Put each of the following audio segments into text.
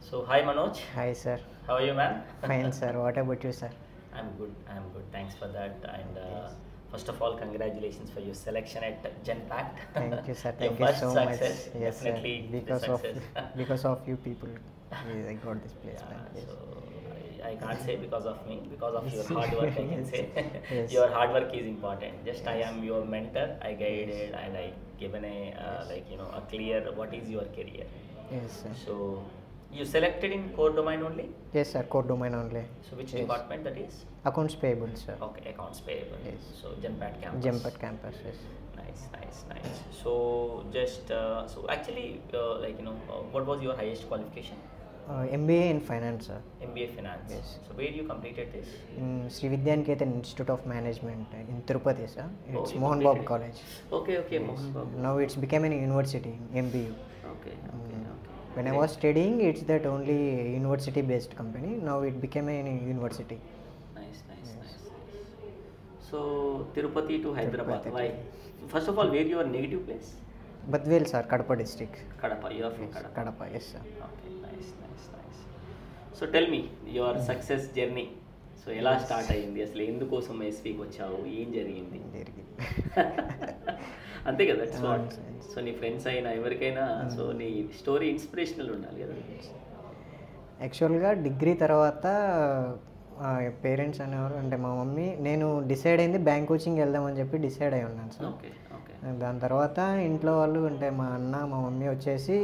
So, hi Manoj. Hi sir, How are you, man? fine sir. What about you sir? I'm good. I'm good. Thanks for that. And Yes. first of all, congratulations for your selection at GenPact. Thank you sir. Your Thank you first so much. success, Yes sir. definitely the Because of success. because of you people, I got this Yeah, placement. Yes. so I can't say because of me, because of your hard work, I can Yes. say. Yes. Your hard work is important. Just I Yes. am your mentor. I guided Yes. and I given a Yes. a clear what is your career. Yes sir. So you selected in core domain only. Yes sir. Core domain only. So which Yes. department that is? Accounts payable sir. Okay, accounts payable. Yes. So Genpat campus. Jump at campus. Yes. Nice, nice, nice. So just so actually, what was your highest qualification? MBA in finance sir. MBA finance. Yes. So where you completed this? In Sri Vidyaniketan Institute of Management in Tirupati sir. Oh, It's you Mohan Babu completed it. College. Okay, okay, Yes. Mohan Babu. Now it's become an university, MBU. Okay, okay, Mm. okay. When I Great. was studying, it's that only university-based company. Now it became a university. Nice, nice, Yes. nice, nice. So Tirupati to Hyderabad. Tirupati to- Why? First of all, where your native place? Badvel sir, Kadapa district. Kadapa. You are from Yes, Kadapa. Kadapa, yes sir. Okay, nice, nice, nice. So tell me your success journey. So ఎలా start అయ్యింది అసలు ఎందుకోసం ఎస్పీకి వచ్చావు ఏం జరిగింది అంతే కదా దట్స్ వాట్ సో నీ ఫ్రెండ్స్ అయినా ఎవరికైనా సో నీ స్టోరీ ఇన్స్పిరేషనల్ ఉండాలి కదా యాక్చువల్గా డిగ్రీ తర్వాత పేరెంట్స్ అనేవారు అంటే మా మమ్మీ నేను డిసైడ్ అయింది బ్యాంక్ కోచింగ్ వెళ్దామని చెప్పి డిసైడ్ అయి ఉన్నాను సార్. ఓకే ఓకే దాని తర్వాత ఇంట్లో వాళ్ళు అంటే మా అన్న మా మమ్మీ వచ్చేసి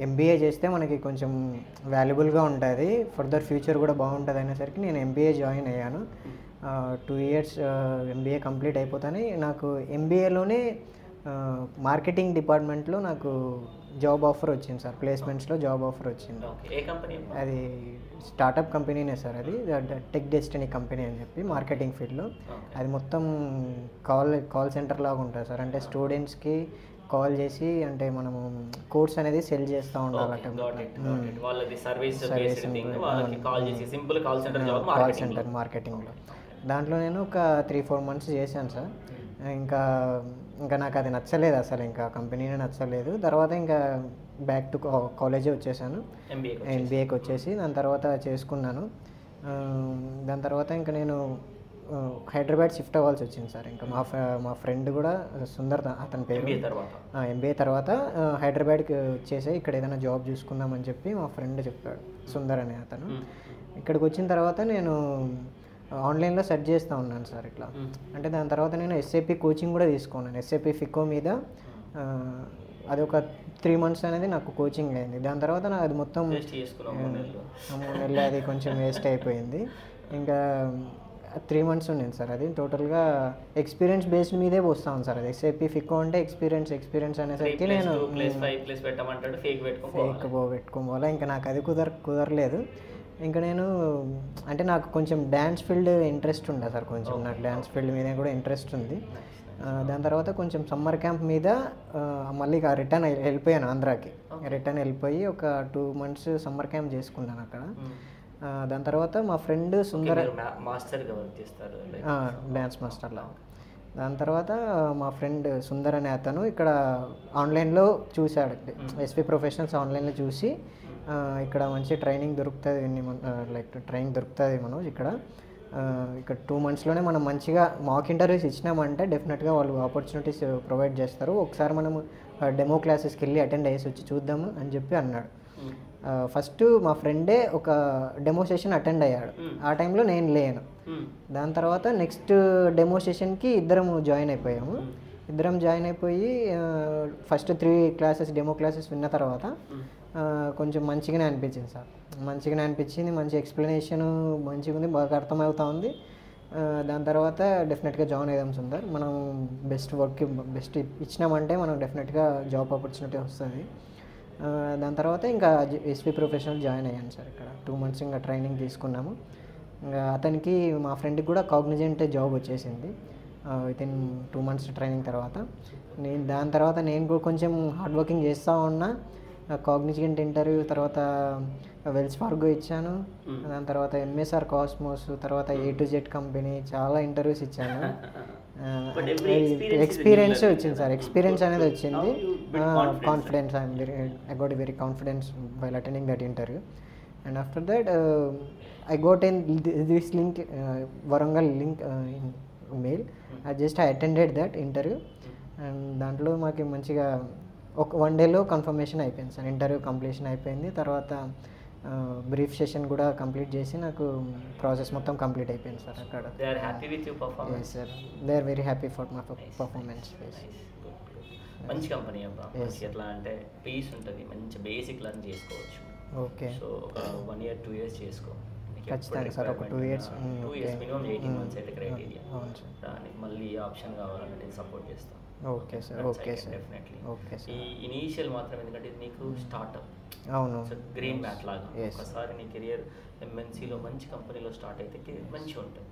ఎంబీఏ చేస్తే మనకి కొంచెం వాల్యుబుల్గా ఉంటుంది, ఫర్దర్ ఫ్యూచర్ కూడా బాగుంటుంది అనేసరికి నేను ఎంబీఏ జాయిన్ అయ్యాను. 2 years ఎంబీఏ కంప్లీట్ అయిపోతానే నాకు ఎంబీఏలోనే మార్కెటింగ్ డిపార్ట్మెంట్లో నాకు జాబ్ ఆఫర్ వచ్చింది సార్. ప్లేస్మెంట్స్లో జాబ్ ఆఫర్ వచ్చింది. ఓకే ఏ కంపెనీ అది స్టార్టప్ కంపెనీనే సార్. అది టెక్ డెస్టినీ కంపెనీ అని చెప్పి మార్కెటింగ్ ఫీల్డ్లో. అది మొత్తం కాల్ సెంటర్ లాగా ఉంటుంది సార్. అంటే స్టూడెంట్స్కి కాల్ చేసి అంటే మనము కోర్స్ అనేది సెల్ చేస్తూ ఉండాలట. వాళ్ళది సర్వీస్ Service థింగ్ and- వాళ్ళకి కాల్ చేసి simple call centre job call marketing centre మార్కెటింగ్లో. దాంట్లో నేను ఒక 3-4 months చేశాను సార్. ఇంకా ఇంకా నాకు అది నచ్చలేదు అసలు, ఇంకా కంపెనీనే నచ్చలేదు. తర్వాత ఇంకా బ్యాక్ టు కాలేజే వచ్చేసాను, ఎంబీఏకి వచ్చేసి దాని తర్వాత చేసుకున్నాను. దాని తర్వాత ఇంకా నేను హైదరాబాద్ షిఫ్ట్ అవ్వాల్సి వచ్చింది సార్. ఇంకా మా ఫ్రెండ్ కూడా సుందర్ అతని పేరు. ఎంబీఏ తర్వాత హైదరాబాద్కి వచ్చేసి ఇక్కడ ఏదైనా జాబ్ చూసుకుందామని చెప్పి మా ఫ్రెండ్ చెప్పాడు, సుందర్ అనే అతను. ఇక్కడికి వచ్చిన తర్వాత నేను ఆన్లైన్లో సెర్చ్ చేస్తూ ఉన్నాను సార్ ఇట్లా. అంటే దాని తర్వాత నేను ఎస్ఏపీ కోచింగ్ కూడా తీసుకున్నాను. ఎస్ఏపీ ఫికో మీద అది ఒక 3 months అనేది నాకు కోచింగ్ అయింది. దాని తర్వాత నాకు అది మొత్తం 3 నెలలు అది కొంచెం వేస్ట్ అయిపోయింది. ఇంకా 3 months ఉండింది సార్. అది టోటల్గా ఎక్స్పీరియన్స్ బేస్డ్ మీదే వస్తాను సార్. అది ఎస్ఏపీ ఫికో అంటే ఎక్స్పీరియన్స్ అనేసరికి నేను ఫేక్ పెట్టుకోవాలా. ఇంకా నాకు అది కుదరలేదు. ఇంకా నేను అంటే నాకు కొంచెం డ్యాన్స్ ఫీల్డ్ ఇంట్రెస్ట్ ఉండే సార్. కొంచెం నాకు డ్యాన్స్ ఫీల్డ్ మీద కూడా ఇంట్రెస్ట్ ఉంది. దాని తర్వాత కొంచెం సమ్మర్ క్యాంప్ మీద మళ్ళీ రిటర్న్ వెళ్ళిపోయాను ఆంధ్రాకి. రిటర్న్ వెళ్ళిపోయి ఒక 2 months సమ్మర్ క్యాంప్ చేసుకున్నాను అక్కడ. దాని తర్వాత మా ఫ్రెండ్ సుందర డ్యాన్స్ మాస్టర్లా. దాని తర్వాత మా ఫ్రెండ్ సుందర్ అనే అతను ఇక్కడ ఆన్లైన్లో చూశాడు, ఎస్పీ ప్రొఫెషనల్స్ ఆన్లైన్లో చూసి ఇక్కడ మంచి ట్రైనింగ్ దొరుకుతుంది, లైక్ ట్రైనింగ్ దొరుకుతుంది మనోజ్ ఇక్కడ 2 monthsలోనే మనం మంచిగా మాక్ ఇంటర్వ్యూస్ ఇచ్చినామంటే డెఫినెట్గా వాళ్ళు ఆపర్చునిటీస్ ప్రొవైడ్ చేస్తారు. ఒకసారి మనం డెమో క్లాసెస్కి వెళ్ళి అటెండ్ అయ్యేసి వచ్చి చూద్దాము అని చెప్పి అన్నాడు. ఫస్ట్ మా ఫ్రెండే ఒక డెమో సెషన్ అటెండ్ అయ్యాడు. ఆ టైంలో నేను లేను. దాని తర్వాత నెక్స్ట్ డెమో సెషన్కి ఇద్దరం జాయిన్ అయిపోయాము. ఫస్ట్ 3 classes డెమో క్లాసెస్ విన్న తర్వాత కొంచెం మంచిగానే అనిపించింది సార్. మంచి ఎక్స్ప్లెనేషన్ మంచిగా ఉంది, బాగా అర్థమవుతా ఉంది. దాని తర్వాత డెఫినెట్గా జాయిన్ అయ్యాం సుందర్. మనం బెస్ట్ ఇచ్చినామంటే మనం డెఫినెట్గా జాబ్ ఆపర్చునిటీ వస్తుంది. దాని తర్వాత ఇంకా ఎస్పీ ప్రొఫెషనల్ జాయిన్ అయ్యాను సార్. ఇక్కడ 2 months ఇంకా ట్రైనింగ్ తీసుకున్నాము. ఇంకా అతనికి మా ఫ్రెండ్కి కూడా కాగ్నిజెంట్ జాబ్ వచ్చేసింది వితిన్ 2 months ట్రైనింగ్ తర్వాత. దాని తర్వాత నేను కూడా కొంచెం హార్డ్ వర్కింగ్ చేస్తూ ఉన్నా. కాగ్నిజెంట్ ఇంటర్వ్యూ తర్వాత వెల్స్ ఫార్గో ఇచ్చాను. దాని తర్వాత ఎంఎస్ఆర్ కాస్మోస్, తర్వాత A to Z కంపెనీ, చాలా ఇంటర్వ్యూస్ ఇచ్చాను. ఎక్స్పీరియన్స్ వచ్చింది సార్. ఎక్స్పీరియన్స్ అనేది వచ్చింది. confidence. I got a very confidence while attending that interview, and after that I got in this link, Warangal link in mail. I attended that interview, and దాంట్లో మాకు మంచిగా ఒక 1 డేలో confirmation అయిపోయింది sir. Interview completion అయిపోయింది. తర్వాత brief session కూడా complete చేసి నాకు ప్రాసెస్ మొత్తం కంప్లీట్ అయిపోయింది సార్. అక్కడ they are happy with your performance. yes sir, they are very happy for my performance. మంచి కంపెనీ అబ్బా. ఎట్లా అంటే పీస్ ఉంటుంది, మంచి బేసిక్ లర్న్ చేసుకోవచ్చు. ఓకే, సో ఒక 1 year 2 years చేసుకో. ఖచ్చితంగా సార్. ఒక 2 years మినిమం 18 months అయితే క్రైటీరియా. అవును సార్. దానికి మళ్ళీ ఆప్షన్ కావాలంటే సపోర్ట్ చేస్తాం. Okay sir. Okay sir. Definitely. Okay sir. ఈ ఇనీషియల్ మాత్రం, ఎందుకంటే ఇది నీకు స్టార్ట్అప్. అవును, గ్రీన్ మ్యాట్ లాగా. ఒకసారి నీ కెరియర్ ఎంఎన్సీలో మంచి కంపెనీలో స్టార్ట్ అయితే మంచిగా ఉంటుంది.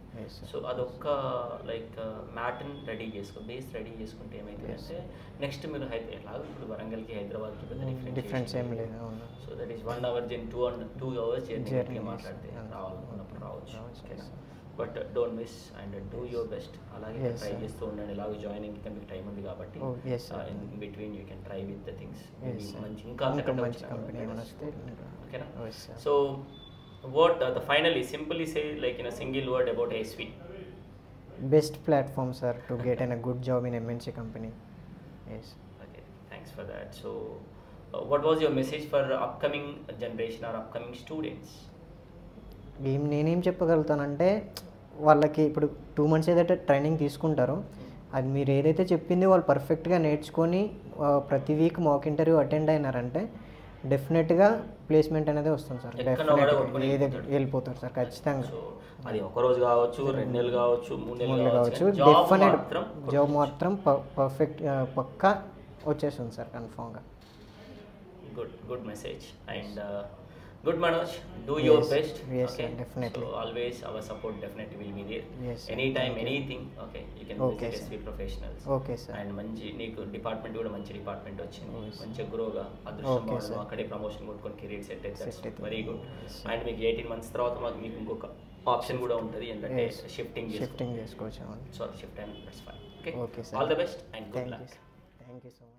సో అదొక్క లైక్ మ్యాట్ని రెడీ చేసుకో, బేస్ రెడీ చేసుకుంటే ఏమైతుందంటే నెక్స్ట్ మీరు ఎట్లాగో ఇప్పుడు వరంగల్కి హైదరాబాద్కి పెద్ద డిఫరెన్స్ ఏం లేదు. అవును. So that is 1 hour journey, 2 hours journey మాట్లాడితే రావాలనుకున్నప్పుడు రావచ్చు. But don't miss and do your best. అలాగే ట్రై చేస్తూ ఉండండి. ఎలాగో జాయినింగ్కి మీకు టైం ఉంది కాబట్టి in between you can try with the things. మంచి ఇంకా మంచి కంపెనీ ఓకేనా? So what the finally simply say like in a single word about ASV. Best platform sir to get in a good job in MNC company. Yes. Okay, thanks for that. So what was your message for upcoming generation or upcoming students? నేనేం చెప్పగలుగుతానంటే, వాళ్ళకి ఇప్పుడు 2 months ఏదైతే training తీసుకుంటారో అది మీరు ఏదైతే చెప్పిందో వాళ్ళు పర్ఫెక్ట్గా నేర్చుకొని ప్రతి వీక్ మాక్ ఇంటర్వ్యూ అటెండ్ అయినారంటే డెఫినెట్గా ప్లేస్మెంట్ అనేది వస్తుంది సార్. డెఫినెట్గా వెళ్ళిపోతారు సార్ ఖచ్చితంగా. అది ఒక రోజు కావచ్చు, 2 నెలలు కావచ్చు, 3 నెలలు కావచ్చు, డెఫినెట్ జాబ్ మాత్రం పర్ఫెక్ట్ పక్కా వచ్చేస్తుంది సార్ కన్ఫామ్గా. Good message and good Manoj, do your best. Yes, okay, definitely. So always our support definitely will be there. Yes, anytime anything, okay, you can visit SV Professionals. Okay sir. And manchi neeku department kuda manchi department vachindi, manchi grow ga adrusham vaadu akkade promotion kodukoni career set అయితే very good. And మీకు 18 months తర్వాత మీకు ఇంకొక option కూడా ఉంటుంది, ఏంటంటే shifting చేసుకోవచ్చు. So shift and that's fine. Okay sir. All the best and good luck. Thank you so much.